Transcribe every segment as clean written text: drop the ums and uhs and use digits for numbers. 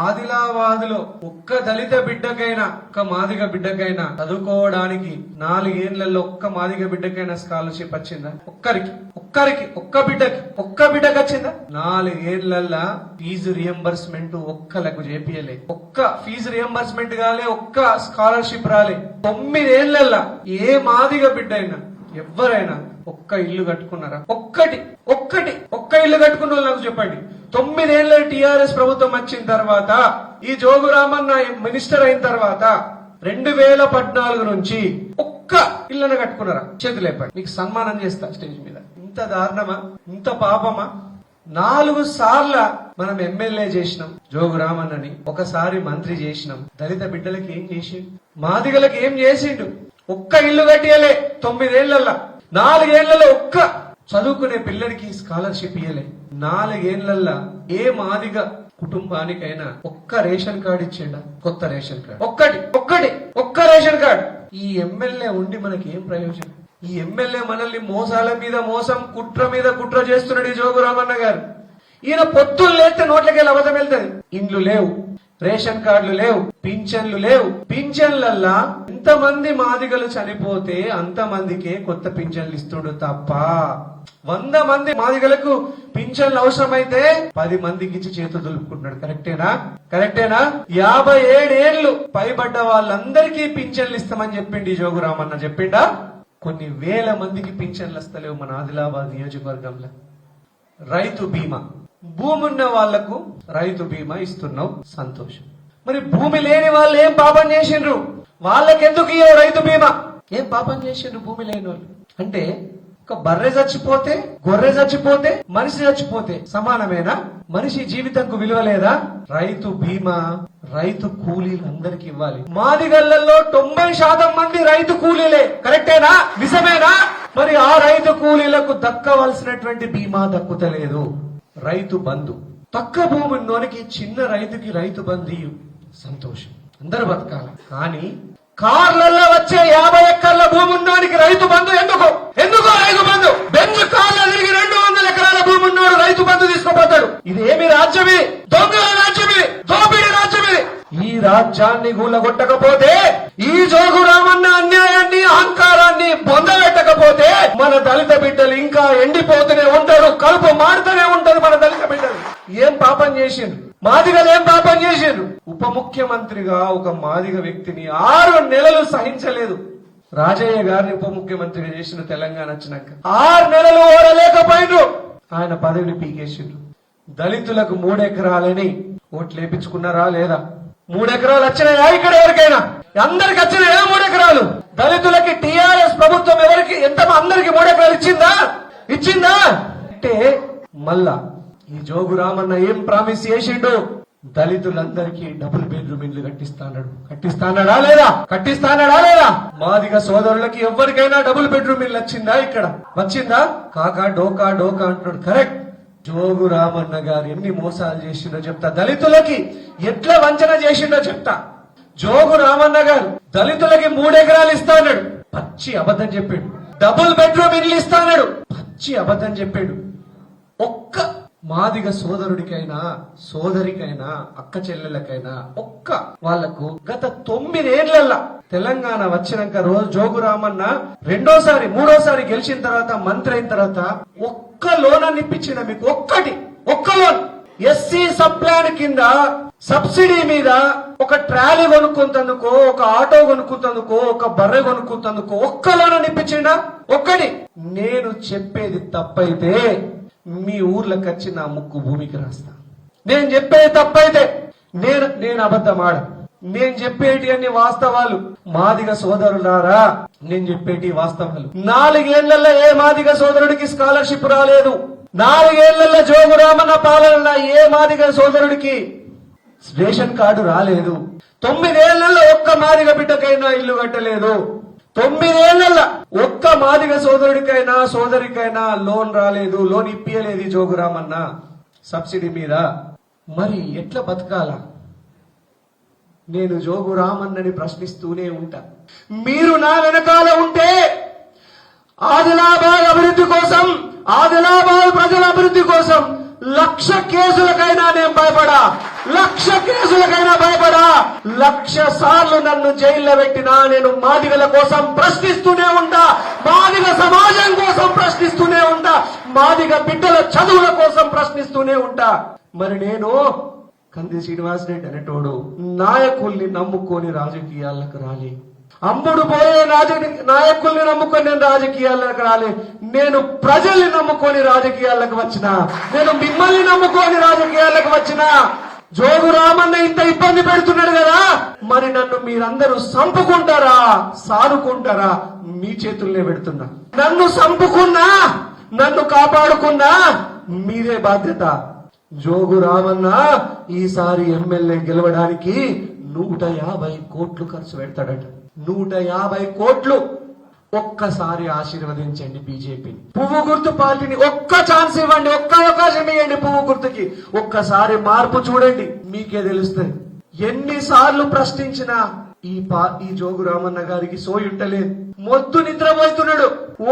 ఆదిలాబాద్ లో ఒక్క దళిత బిడ్డకైనా ఒక్క మాదిగ బిడ్డకైనా చదువుకోవడానికి 4 ఏళ్లలో ఒక్క మాదిగ బిడ్డకైనా స్కాలర్షిప్ వచ్చిందా? ఒక్క బిడ్డకి వచ్చిందా? 4 ఏళ్లలో ఫీజు రియంబర్స్మెంట్ ఒక్కలకు చేపియలే. ఒక్క ఫీజు రియంబర్స్మెంట్ కాలే, ఒక్క స్కాలర్షిప్ రాలే. 9 ఏళ్లలో ఏ మాదిగ బిడ్డ అయినా ఎవరైనా ఒక్క ఇల్లు కట్టుకున్నారా? ఒక్క ఇల్లు కట్టుకున్న వాళ్ళు నాకు చెప్పండి. 9 ఏళ్ల టిఆర్ఎస్ ప్రభుత్వం వచ్చిన తర్వాత, ఈ జోగు రామన్న మినిస్టర్ అయిన తర్వాత 2014 నుంచి ఒక్క ఇల్లును కట్టుకున్నారా? చేతులేపండి, మీకు సన్మానం చేస్తా స్టేజ్ మీద. ఇంత దారుణమా, ఇంత పాపమా? 4 సార్లు మనం ఎమ్మెల్యే చేసినాం జోగు రామన్నని, ఒకసారి మంత్రి చేసినాం. దళిత బిడ్డలకి ఏం చేసిండు? మాదిగలకి ఏం చేసిండు? ఒక్క ఇల్లు కట్టియలే 9 ఏళ్లలో. 4 ఏళ్లలో ఒక్క చదువుకునే పిల్లడికి స్కాలర్షిప్ ఇయ్యలే. 4 ఏళ్లలో ఏ మాదిగ కుటుంబానికైనా ఒక్క రేషన్ కార్డు ఇచ్చిండా? కొత్త రేషన్ కార్డు ఒక్క రేషన్ కార్డు. ఈ ఎమ్మెల్యే ఉండి మనకి ఏం ప్రయోజనం? ఈ ఎమ్మెల్యే మనల్ని మోసాల మీద మోసం, కుట్ర మీద కుట్ర చేస్తున్నాడు ఈ జోగు రామన్న గారు. ఈయన పొత్తులు లేస్తే నోట్లకెళ్ళి అబద్ధం వెళ్తుంది. ఇండ్లు లేవు, రేషన్ కార్డులు లేవు, పింఛన్లు లేవు. పింఛన్లల్లా ఎంతమంది మాదిగలు చనిపోతే అంతమందికే కొత్త పింఛన్లు ఇస్తుడు తప్ప 100 మంది మాదిగలకు పింఛన్లు అవసరమైతే 10 మందికి ఇచ్చి చేతులు దులుపుకుంటున్నాడు. కరెక్టేనా? 57 ఏళ్లు పైబడ్డ వాళ్ళందరికీ పింఛన్లు ఇస్తామని చెప్పిండి ఈ జోగు రామన్న. చెప్పిండా? కొన్ని వేల మందికి పింఛన్లు వస్తలేవు మన ఆదిలాబాద్ నియోజకవర్గంలో. రైతు బీమా, భూమి ఉన్న వాళ్లకు రైతు బీమా ఇస్తున్నావు, సంతోషం. మరి భూమి లేని వాళ్ళు ఏం పాపం చేసిండ్రు? వాళ్ళకెందుకు ఇయ్యవు రైతు బీమా? ఏం పాపం చేసిండ్రు భూమి లేని వాళ్ళు? అంటే ఒక బర్రె చచ్చిపోతే, గొర్రె చచ్చిపోతే, మనిషి చచ్చిపోతే సమానమేనా? మనిషి జీవితంకు విలువ లేదా? రైతు బీమా, రైతు కూలీలు అందరికి ఇవ్వాలి. మాదిగళ్లలో 90% మంది రైతు కూలీలే. కరెక్టేనా? నిజమేనా? మరి ఆ రైతు కూలీలకు దక్కవలసినటువంటి బీమా దక్కుతలేదు. రైతు బంధు, తక్కువ భూమి ఉన్నోనికి చిన్న రైతుకి రైతు బంధు, సంతోషం, అందరు బతకాల. కానీ కార్లలో వచ్చే 50 ఎకరాల భూమి ఉన్నోనికి రైతు బంధు ఎందుకు రైతు బంధు? బెంజ్ కార్లో తిరిగి 200 ఎకరాల భూమి ఉన్నోడు రైతు బంధు తీసుకోపోతాడు. ఇదేమి రాజ్యమే? దొంగల రాజ్యమే, దోపిడీ రాజ్యమే. ఈ రాజ్యాన్ని గూలగొట్టకపోతే, ఈ జోగు రామన్న అన్యాయాన్ని, అహంకారాన్ని పొందబెట్టకపోతే మన దళిత బిడ్డలు ఇంకా ఎండిపోతూనే ఉంటారు, కలుపు మారుతూనే ఉంటారు మన దళిత బిడ్డలు. ఏం పాపం చేసిండ్రు మాదిగలు? ఏం పాపం చేసిండ్రు? ఉప ముఖ్యమంత్రిగా ఒక మాదిగ వ్యక్తిని 6 నెలలు సహించలేదు. రాజయ్య గారిని ఉప ముఖ్యమంత్రిగా చేసిన తెలంగాణ వచ్చినాక 6 నెలలు ఓడలేకపోయిండ్రు. ఆయన పదవిని పీకేసిండ్రు. దళితులకు 3 ఎకరాలని ఓట్లు వేపించుకున్నారా లేదా? 3 ఎకరాలు వచ్చినాయా ఇక్కడ ఎవరికైనా? అందరికి వచ్చినాయా 3 ఎకరాలు? దళితులకి టిఆర్ఎస్ ప్రభుత్వం ఎవరికి అందరికి 3 ఎకరాలు ఇచ్చిందా? అంటే మళ్ళా ఈ జోగు రామన్న ఏం ప్రామిస్ చేసిండు? దళితులందరికీ డబుల్ బెడ్రూమ్ ఇండ్లు కట్టిస్తానడా లేదా? మాదిగ సోదరులకి ఎవరికైనా డబుల్ బెడ్రూమ్ ఇల్లు వచ్చిందా? ఇక్కడ వచ్చిందా? కాకా డోకా అంటున్నాడు. కరెక్ట్. జోగు రామన్న గారు ఎన్ని మోసాలు చేసిండో చెప్తా. దళితులకి ఎట్లా వంచన చేసిండో చెప్తా. జోగు రామన్న గారు దళితులకి 3 ఎకరాలు ఇస్తాడు, పచ్చి అబద్ధం చెప్పాడు. డబుల్ బెడ్రూమ్ ఇల్లు ఇస్తాడు, పచ్చి అబద్ధం చెప్పాడు. ఒక్క మాదిగ సోదరుడికైనా, సోదరికైనా, అక్క చెల్లెలకైనా ఒక్క వాళ్లకు గత 9 ఏళ్లలో తెలంగాణ వచ్చినాక జోగు రామన్న 2వ, 3వసారి గెలిచిన తర్వాత, మంత్రి అయిన తర్వాత ఒక్క లోన్ అని ఇప్పించిన మీకు? ఒక్క లోన్. ఎస్సీ సబ్ ప్లాన్ కింద సబ్సిడీ మీద ఒక ట్రాలీ కొనుక్కుంటందుకో, ఒక ఆటో కొనుక్కుంటందుకో, ఒక బర్రె కొనుక్కుంటందుకో ఒక్క లోన్ అని ఇప్పించిండా? ఒక్కటి. నేను చెప్పేది తప్పైతే మీ ఊర్లోకి వచ్చి నా ముక్కు భూమికి రాస్తా. నేను చెప్పేది తప్పైతే నేను అబద్ధం ఆడ. నేను చెప్పేటి అన్ని వాస్తవాలు. మాదిగ సోదరులారా, నేను చెప్పేటి వాస్తవాలు. 4 ఏళ్లలో ఏ మాదిగ సోదరుడికి స్కాలర్షిప్ రాలేదు. 4 ఏళ్లలో జోగు రామన్న పాలన ఏ మాదిగ సోదరుడికి రేషన్ కార్డు రాలేదు. 9 ఏళ్లలో ఒక్క మాదిగ బిడ్డకైనా ఇల్లు కట్టలేదు. 9 ఏళ్లలో ఒక్క మాదిగ సోదరుడికైనా, సోదరికైనా లోన్ రాలేదు, లోన్ ఇప్పియలేదు జోగు రామన్న సబ్సిడీ మీద. మరి ఎట్లా బతకాల? నేను జోగు రామన్నని ప్రశ్నిస్తూనే ఉంటా. మీరు నా వెనకాల ఉంటే ఆదిలాబాద్ అభివృద్ధి కోసం, ఆదిలాబాద్ ప్రజల అభివృద్ధి కోసం 1,00,000 కేసులకైనా నేను భయపడా, లక్ష కేసులకైనా భయపడా, 1,00,000 సార్లు నన్ను జైల్లో పెట్టినా నేను మాదిగల కోసం ప్రశ్నిస్తూనే ఉంటా, మాదిగ సమాజం కోసం ప్రశ్నిస్తూనే ఉంటా, మాదిగ బిడ్డల చదువుల కోసం ప్రశ్నిస్తూనే ఉంటా. మరి నేను కంది శ్రీనివాసరెడ్డి అనేటోడు నాయకుల్ని నమ్ముకొని రాజకీయాలకు రాలే, అమ్ముడు పోయే నాయకుల్ని నమ్ముకొని నేను రాజకీయాలకు రాలే, నేను ప్రజల్ని నమ్ముకొని రాజకీయాలకు వచ్చిన, నేను మిమ్మల్ని నమ్ముకొని రాజకీయాలకు వచ్చిన. జోగు రామన్న ఇంత ఇబ్బంది పెడుతున్నాడు కదా, మరి నన్ను మీరందరూ సంపుకుంటారా సాదుకుంటారా? మీ చేతుల్నే పెడుతున్నా. నన్ను సంపుకున్నా, నన్ను కాపాడుకున్నా మీరే బాధ్యత. జోగు రామన్న ఈసారి ఎమ్మెల్యే గెలవడానికి 150 కోట్లు ఖర్చు పెడతాడట. 150 కోట్లు. ఒక్కసారి ఆశీర్వదించండి బీజేపీని, పువ్వు గుర్తు పార్టీని. ఒక్క ఛాన్స్ ఇవ్వండి, ఒక్క అవకాశం ఇవ్వండి పువ్వు గుర్తుకి. ఒక్కసారి మార్పు చూడండి, మీకే తెలుస్తుంది. ఎన్నిసార్లు ప్రశ్నించినా ఈ జోగు రామన్న గారికి సోయుంటలేదు. మొద్దు నిద్రపోతున్నాడు.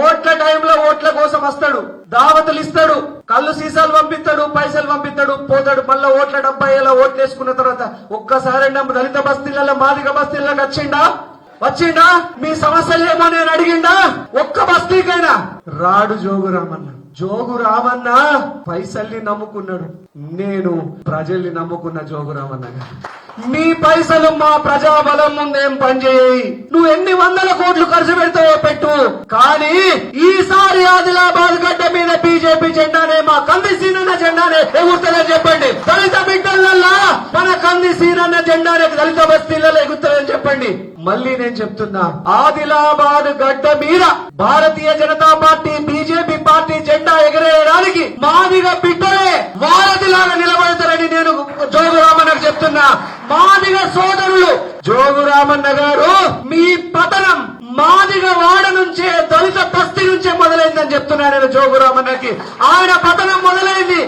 ఓట్ల టైంలో ఓట్ల కోసం వస్తాడు, దావతులు ఇస్తాడు, కళ్ళు సీసాలు పంపిస్తాడు, పైసలు పంపిస్తాడు, పోతాడు. మళ్ళా ఓట్ల డబ్బా ఇలా ఓట్లు వేసుకున్న తర్వాత ఒక్కసారి దళిత బస్తీలలో మాదిగ బస్తీలకు వచ్చిండా? మీ సమస్యలేమో నేను అడిగిండా? ఒక్క బస్తీకైనా రాడు జోగు రామన్న. జోగు రామన్న పైసల్ని నమ్ముకున్నాడు, నేను ప్రజల్ని నమ్ముకున్న జోగు రామన్న గారు. మీ పైసలు మా ప్రజాబలం ముందేం పనిచేయి. నువ్వు ఎన్ని 100 కోట్లు ఖర్చు పెడతావో పెట్టు, కానీ ఈసారి ఆదిలాబాద్ గడ్డ మీద బీజేపీ జెండానే, మా కంది సీనన్న జెండానే ఎగురుతుందని చెప్పండి. దళిత బిడ్డలల్లా మన కంది సీనన్న జెండానే దళిత బస్తీలలో ఎగురుతుందని చెప్పండి. మళ్ళీ నేను చెప్తున్నా, ఆదిలాబాద్ గడ్డ మీద Bharatiya Janata party BJP party జెండా ఎగరేయడానికి మాదిగ బిడ్డలే వారధిలాగా నిలబడతారని నేను జోగు రామన్నకు చెప్తున్నా. మాదిగ సోదరులు, జోగు రామన్న గారు మీ పతనం మాదిగ వాడ నుంచే, దళిత బస్తీ నుంచే మొదలైందని చెప్తున్నా నేను జోగు రామన్నకి. ఆయన పతనం మొదలైంది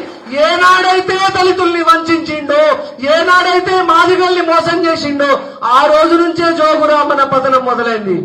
ఏనాడైతే దళితుల్ని వంచిండో, ఏనాడైతే మాదిగల్ని మోసం చేసిండో, ఆ రోజు నుంచే జోగు రామన్న పతనం మొదలైంది.